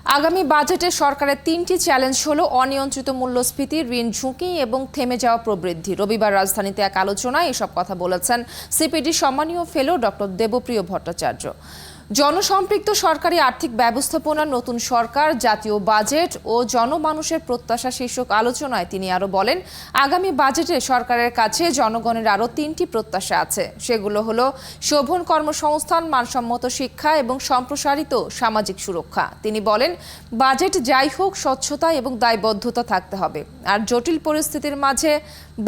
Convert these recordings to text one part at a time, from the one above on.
আগামী বাজেটে সরকারের তিনটি চ্যালেঞ্জ হলো অনিয়ন্ত্রিত মূল্যস্ফীতি, ঋণ ঝুঁকি এবং থেমে যাওয়া প্রবৃদ্ধি। রবিবার রাজধানীতে এক আলোচনায় এসব কথা বলেছেন সিপিডি সম্মানীয় ফেলো ডক্টর দেবপ্রিয় ভট্টাচার্য। জনসম্পৃক্ত সরকারি আর্থিক ব্যবস্থাপনার নতুন সরকার, জাতীয় বাজেট ও জনমানুষের প্রত্যাশা শীর্ষক আলোচনায় তিনি আরও বলেন, আগামী বাজেটে সরকারের কাছে জনগণের আরও তিনটি প্রত্যাশা আছে। সেগুলো হলো শোভন কর্মসংস্থান, মানসম্মত শিক্ষা এবং সম্প্রসারিত সামাজিক সুরক্ষা। তিনি বলেন, বাজেট যাই হোক স্বচ্ছতা এবং দায়বদ্ধতা থাকতে হবে। আর জটিল পরিস্থিতির মাঝে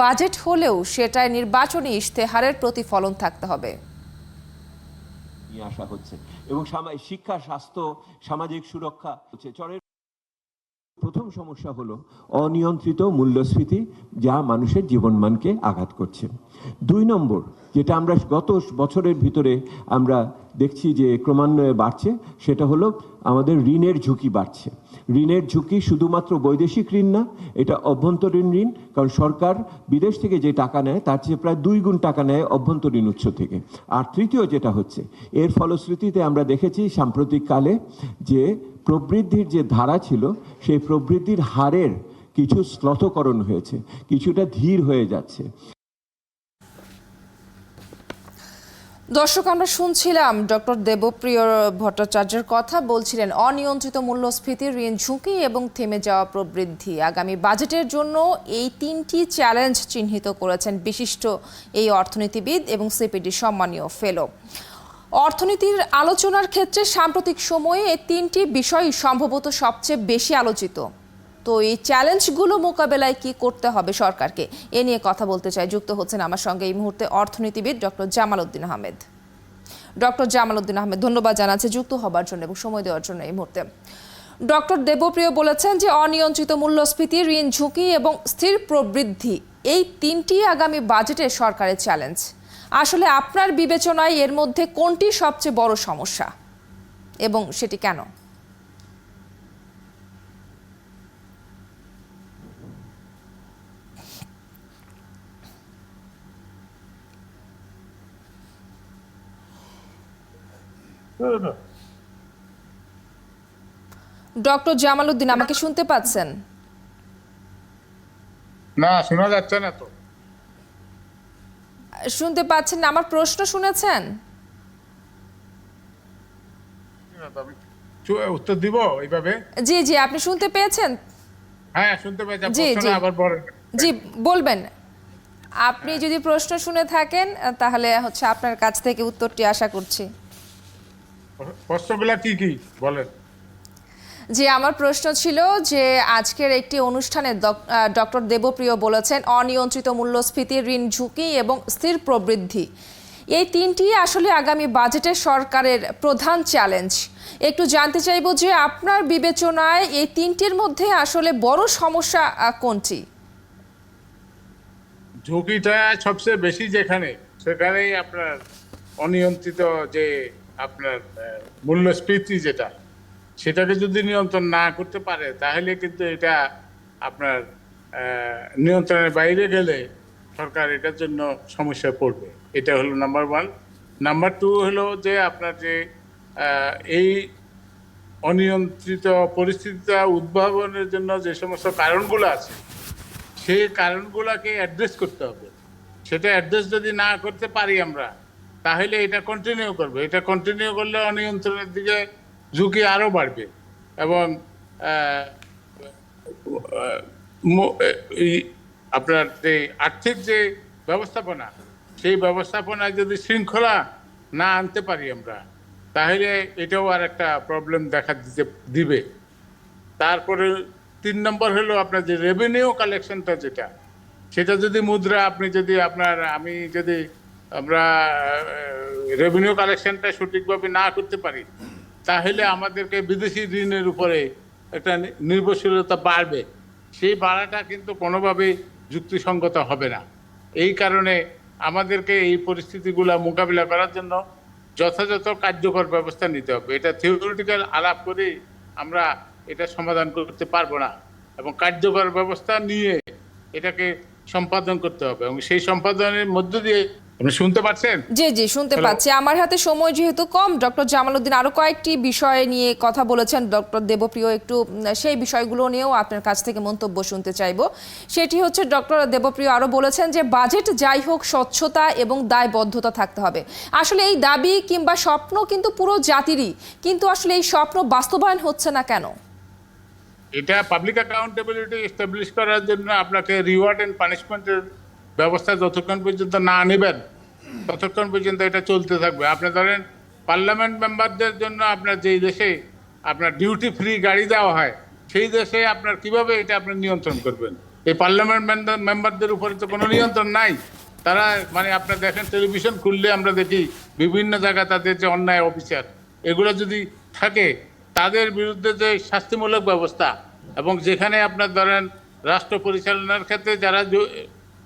বাজেট হলেও সেটায় নির্বাচনী ইশতেহারের প্রতিফলন থাকতে হবে। আসা হচ্ছে এবং শিক্ষা, স্বাস্থ্য, সামাজিক সুরক্ষা হচ্ছে। চরের প্রথম সমস্যা হলো অনিয়ন্ত্রিত মূল্যস্ফীতি, যা মানুষের জীবনমানকে আঘাত করছে। 2 নম্বর, যেটা আমরা গত বছরের ভিতরে আমরা দেখছি যে ক্রমান্বয়ে বাড়ছে, সেটা হলো আমাদের ঋণের ঝুঁকি বাড়ছে। ঋণের ঝুঁকি শুধুমাত্র বৈদেশিক ঋণ না, এটা অভ্যন্তরীণ ঋণ, কারণ সরকার বিদেশ থেকে যে টাকা নেয় তার চেয়ে প্রায় 2 গুণ টাকা নেয় অভ্যন্তরীণ উৎস থেকে। আর তৃতীয় যেটা হচ্ছে, এর ফলশ্রুতিতে আমরা দেখেছি সাম্প্রতিককালে যে প্রবৃদ্ধির যে ধারা ছিল, সেই প্রবৃদ্ধির হারের কিছু শ্লথকরণ হয়েছে, কিছুটা ধীর হয়ে যাচ্ছে। দর্শক, আমরা শুনছিলাম ডক্টর দেবপ্রিয় ভট্টাচার্যের কথা। বলছিলেন অনিয়ন্ত্রিত মূল্যস্ফীতি, ঋণ ঝুঁকি এবং থেমে যাওয়া প্রবৃদ্ধি। আগামী বাজেটের জন্য এই তিনটি চ্যালেঞ্জ চিহ্নিত করেছেন বিশিষ্ট এই অর্থনীতিবিদ এবং সিপিডি সম্মানীয় ফেলো। অর্থনীতির আলোচনার ক্ষেত্রে সাম্প্রতিক সময়ে এই তিনটি বিষয় সম্ভবত সবচেয়ে বেশি আলোচিত। তো এই চ্যালেঞ্জগুলো মোকাবেলায় কি করতে হবে সরকারকে, এ নিয়ে কথা বলতে চাই। যুক্ত হচ্ছেন আমার সঙ্গে এই মুহূর্তে অর্থনীতিবিদ ডক্টর জামাল উদ্দিন আহমেদ। ডক্টর জামাল উদ্দিন আহমেদ, ধন্যবাদ জানাচ্ছি যুক্ত হবার জন্য এবং সময় দেওয়ার জন্য এই মুহূর্তে। ডক্টর দেবপ্রিয় বলেছেন যে অনিয়ন্ত্রিত মূল্যস্ফীতি, ঋণ ঝুঁকি এবং স্থির প্রবৃদ্ধি, এই তিনটি আগামী বাজেটের সরকারের চ্যালেঞ্জ। আসলে আপনার বিবেচনায় এর মধ্যে কোনটি সবচেয়ে বড় সমস্যা এবং সেটি কেন? ডক্টর জামাল উদ্দিন, আমাকে শুনতে পাচ্ছেন? না, শোনা যাচ্ছে না তো। শুনতে পাচ্ছেন না? আমার প্রশ্ন শুনেছেন? উত্তর দিব এইভাবে? জি জি, আপনি শুনতে পেয়েছেন? হ্যাঁ, শুনতে পেয়েছি। জি জি, আবার বলেন। জি বলবেন। আপনি যদি প্রশ্ন শুনে থাকেন তাহলে আপনার কাছ থেকে উত্তরটি আশা করছি। প্রশ্নগুলা কি কি বলেন? জি, আমার প্রশ্ন ছিল যে আজকের একটি অনুষ্ঠানে ডক্টর দেবপ্রিয় বলেছেন অনিয়ন্ত্রিত মূল্যস্ফীতি, ঋণ ঝুঁকি এবং স্থির প্রবৃদ্ধি, এই তিনটি আসলে আগামী বাজেটের সরকারের প্রধান চ্যালেঞ্জ। একটু জানতে চাইব যে আপনার বিবেচনায় এই তিনটির মধ্যে আসলে বড় সমস্যা কোনটি? ঝুঁকিটা সবচেয়ে বেশি যেখানে, সেখানেই আপনার অনিয়ন্ত্রিত যে আপনার মূল্যস্ফীতি, যেটা সেটাকে যদি নিয়ন্ত্রণ না করতে পারে তাহলে কিন্তু এটা আপনার নিয়ন্ত্রণের বাইরে গেলে সরকার এটার জন্য সমস্যায় পড়বে। এটা হলো নাম্বার 1। নাম্বার 2 হলো যে আপনার যে এই অনিয়ন্ত্রিত পরিস্থিতিটা উদ্ভাবনের জন্য যে সমস্ত কারণগুলো আছে, সেই কারণগুলোকে অ্যাড্রেস করতে হবে। সেটা অ্যাড্রেস যদি না করতে পারি আমরা, তাহলে এটা কন্টিনিউ করবে। এটা কন্টিনিউ করলে অনিয়ন্ত্রণের দিকে ঝুঁকি আরও বাড়বে এবং আপনার যে আর্থিক যে ব্যবস্থাপনা, সেই ব্যবস্থাপনায় যদি শৃঙ্খলা না আনতে পারি আমরা, তাহলে এটাও আর একটা প্রবলেম দেখা দিবে। তারপরে 3 নম্বর হলো আপনার যে রেভিনিউ কালেকশনটা, যেটা সেটা যদি মুদ্রা আপনি যদি আমরা রেভিনিউ কালেকশনটা সঠিকভাবে না করতে পারি, তাহলে আমাদেরকে বিদেশি ঋণের উপরে একটা নির্ভরশীলতা বাড়বে। সেই বাড়াটা কিন্তু কোনোভাবেই যুক্তিসঙ্গত হবে না। এই কারণে আমাদেরকে এই পরিস্থিতিগুলো মোকাবিলা করার জন্য যথাযথ কার্যকর ব্যবস্থা নিতে হবে। এটা থিওরিটিক্যাল আলাপ করে আমরা এটা সমাধান করতে পারবো না, এবং কার্যকর ব্যবস্থা নিয়ে এটাকে সম্পাদন করতে হবে, এবং সেই সম্পাদনের মধ্য দিয়ে আপনি শুনতে পাচ্ছেন? জি জি শুনতে Hello? পাচ্ছি। আমার হাতে সময় যেহেতু কম, ডক্টর জামালউদ্দিন আরো কয়েকটি বিষয় নিয়ে কথা বলেছেন ডক্টর দেবপ্রিয়, একটু সেই বিষয়গুলো নিয়েও আপনার কাছ থেকে মন্তব্য শুনতে চাইবো। সেটি হচ্ছে ডক্টর দেবপ্রিয় আরো বলেছেন যে বাজেট যাই হোক স্বচ্ছতা এবং দায়বদ্ধতা থাকতে হবে। আসলে এই দাবি কিংবা স্বপ্ন কিন্তু পুরো জাতিরই, কিন্তু আসলে এই স্বপ্ন বাস্তবায়ন হচ্ছে না কেন? এটা পাবলিক অ্যাকাউন্টেবিলিটি এস্টাবলিশ করার জন্য আপনাকে রিওয়ার্ড এন্ড পানিশমেন্টের ব্যবস্থা যতক্ষণ পর্যন্ত না নেবেন ততক্ষণ পর্যন্ত এটা চলতে থাকবে। আপনি ধরেন পার্লামেন্ট মেম্বারদের জন্য আপনার যেই দেশে আপনার ডিউটি ফ্রি গাড়ি দেওয়া হয়, সেই দেশে আপনার কিভাবে এটা আপনি নিয়ন্ত্রণ করবেন? এই পার্লামেন্ট মেম্বারদের উপরে তো কোনো নিয়ন্ত্রণ নাই। তারা মানে আপনার দেখেন টেলিভিশন খুললে আমরা দেখি বিভিন্ন জায়গায় তাদের যে অন্যায় অফিসার, এগুলো যদি থাকে তাদের বিরুদ্ধে যে শাস্তিমূলক ব্যবস্থা, এবং যেখানে আপনার ধরেন রাষ্ট্র পরিচালনার ক্ষেত্রে যারা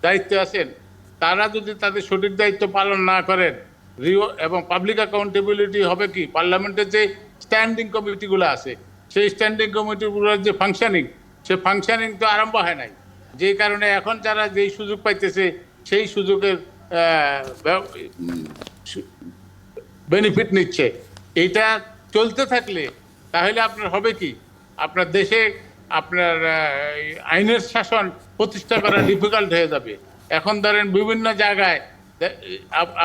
দায়িত্বে আছেন তারা যদি তাদের সঠিক দায়িত্ব পালন না করেন, এবং পাবলিক অ্যাকাউন্টেবিলিটি হবে কি, পার্লামেন্টের যে স্ট্যান্ডিং কমিটিগুলো আছে সেই স্ট্যান্ডিং কমিটিগুলোর যে ফাংশনিং, সে ফাংশনিং তো আরম্ভ হয় নাই। যে কারণে এখন যারা যেই সুযোগ পাইতেছে সেই সুযোগের বেনিফিট নিচ্ছে। এইটা চলতে থাকলে তাহলে আপনার হবে কি, আপনার দেশে আপনার আইনের শাসন প্রতিষ্ঠা করা ডিফিকাল্ট হয়ে যাবে। এখন ধরেন বিভিন্ন জায়গায়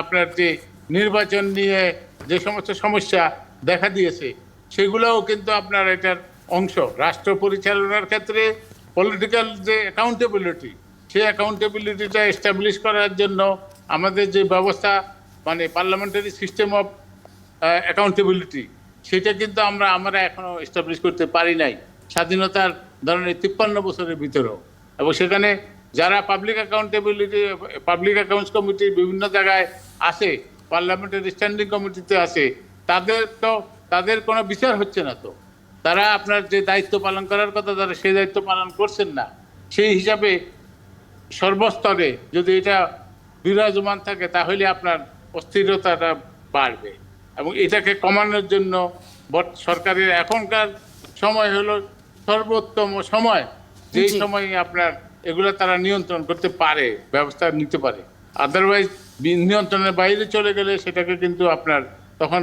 আপনার যে নির্বাচন নিয়ে যে সমস্ত সমস্যা দেখা দিয়েছে সেগুলোও কিন্তু আপনার এটার অংশ। রাষ্ট্র পরিচালনার ক্ষেত্রে পলিটিক্যাল যে অ্যাকাউন্টেবিলিটি, সেই অ্যাকাউন্টেবিলিটিটা এস্টাবলিশ করার জন্য আমাদের যে ব্যবস্থা, মানে পার্লামেন্টারি সিস্টেম অফ অ্যাকাউন্টেবিলিটি, সেটা কিন্তু আমরা এখনো এস্টাবলিশ করতে পারি নাই স্বাধীনতার ধরনের 53 বছরের ভিতরেও। এবং সেখানে যারা পাবলিক অ্যাকাউন্টেবিলিটি, পাবলিক অ্যাকাউন্টস কমিটির বিভিন্ন জায়গায় আছে, পার্লামেন্টারি স্ট্যান্ডিং কমিটিতে আছে, তাদের কোনো বিচার হচ্ছে না। তো তারা আপনার যে দায়িত্ব পালন করার কথা তারা সেই দায়িত্ব পালন করছেন না। সেই হিসাবে সর্বস্তরে যদি এটা বিরাজমান থাকে তাহলে আপনার অস্থিরতাটা বাড়বে, এবং এটাকে কমানোর জন্য সরকারের এখনকার সময় হলো সর্বোত্তম সময়, যেই সময় আপনার এগুলো তারা নিয়ন্ত্রণ করতে পারে, ব্যবস্থা নিতে পারে। আদারওয়াইজ নিয়ন্ত্রণের বাইরে চলে গেলে সেটাকে কিন্তু আপনার তখন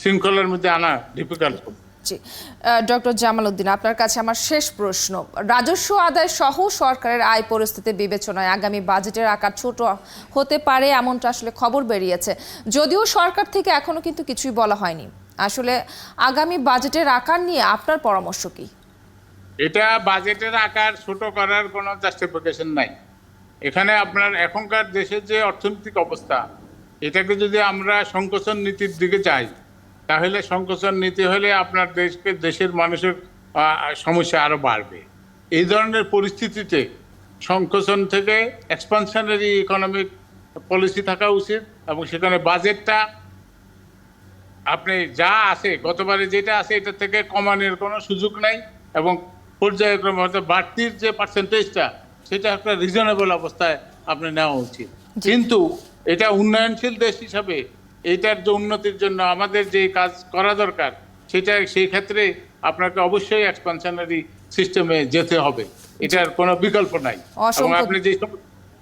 শৃঙ্খলার মধ্যে আনা ডিফিকাল্ট হবে। জি, ডক্টর জামালউদ্দিন আপনার কাছে আমার শেষ প্রশ্ন। রাজস্ব আদায় সহ সরকারের আয় পরিস্থিতি বিবেচনায় আগামী বাজেটের আকার ছোট হতে পারে এমনটা আসলে খবর বেরিয়েছে, যদিও সরকার থেকে এখনো কিন্তু কিছুই বলা হয়নি। আসলে আগামী বাজেটের আকার নিয়ে আপনার পরামর্শ কি? এটা বাজেটের আকার ছোট করার কোনো জাস্টিফিকেশন নাই। এখানে আপনার এখনকার দেশের যে অর্থনৈতিক অবস্থা, এটাকে যদি আমরা সংকোচন নীতির দিকে যাই তাহলে সংকোচন নীতি হলে আপনার দেশের মানুষের সমস্যা আরো বাড়বে। এই ধরনের পরিস্থিতিতে সংকোচন থেকে এক্সপানশনারি ইকোনমিক পলিসি থাকা উচিত, এবং সেখানে বাজেটটা আপনি যা আছে গতবারে যেটা আছে এটা থেকে কমানোর কোনো সুযোগ নাই, এবং পর্যায়ক্রমে অর্থাৎ বাড়তির যে পার্সেন্টেজটা সেটা একটা রিজনেবল অবস্থায় আপনি নেওয়া উচিত। কিন্তু এটা উন্নয়নশীল দেশ হিসাবে এটার যে উন্নতির জন্য আমাদের যে কাজ করা দরকার সেটা সেই ক্ষেত্রে আপনাকে অবশ্যই এক্সপানশনারি সিস্টেমে যেতে হবে, এটার কোনো বিকল্প নাই। এবং আপনি যে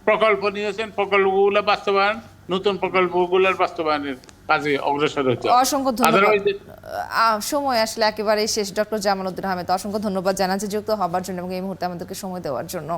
প্রকল্প নিয়েছেন প্রকল্পগুলো বাস্তবায়ন, নতুন প্রকল্পগুলোর বাস্তবায়নের কাজে অগ্রসর হতে হবে। অসংখ্য ধন্যবাদ। সময় আসলে একেবারেই শেষ। ডক্টর জামালউদ্দিন আহমেদ, অসংখ্য ধন্যবাদ জানাচ্ছি যুক্ত হবার জন্য এবং এই মুহূর্তে আমাদেরকে সময় দেওয়ার জন্য।